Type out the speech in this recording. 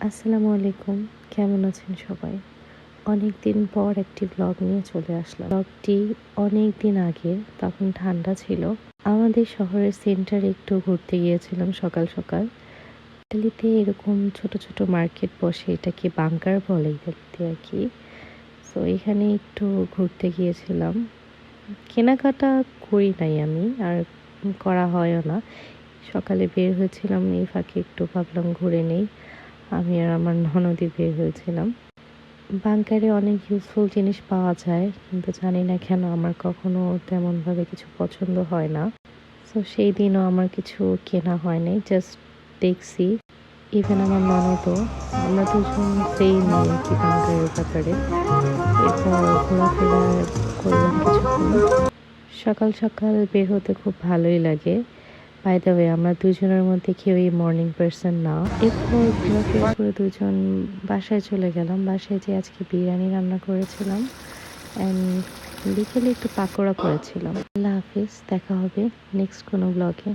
আসসালামু আলাইকুম। কেমন আছেন সবাই? অনেকদিন পর একটি ব্লগ নিয়ে চলে আসলাম। ব্লগটি অনেকদিন আগে, তখন ঠান্ডা ছিল। আমাদের শহরের সেন্টারে একটু ঘুরতে গিয়েছিলাম সকাল সকাল। ইতালিতে এরকম ছোট ছোট মার্কেট বসে, এটাকে বাঙ্কার বলে ইতালিতে আর কি। সো এখানে একটু ঘুরতে গিয়েছিলাম। কেনাকাটা করি নাই আমি, আর করা হয়ও না। সকালে বের হয়েছিলাম, এই ফাঁকে একটু ভাবলাম ঘুরে নেই। আমি আর আমার ননদই বের হয়েছিলাম। বাঙ্কারে অনেক ইউজফুল জিনিস পাওয়া যায়, কিন্তু জানি না কেন আমার কখনো তেমনভাবে কিছু পছন্দ হয় না। সো সেই দিনও আমার কিছু কেনা হয় নাই, জাস্ট দেখছি। ইভেন আমার ননদও, আমরা দুজন সেম আর কি বাঙ্কারের ব্যাপারে। এরপর ঘোরাফেরা করলাম কিছুক্ষণ। সকাল সকাল বের হতে খুব ভালোই লাগে। বাই দ্য ওয়ে, আমরা দুজনের মধ্যে কেউই মর্নিং পারসন না। এরপর ঘোরাফেরা করে দুজন বাসায় চলে গেলাম। বাসায় যে আজকে বিরিয়ানি রান্না করেছিলাম, অ্যান্ড বিকেলে একটু পাকোড়া করেছিলাম। আল্লাহ হাফিজ, দেখা হবে নেক্সট কোনো ব্লগে।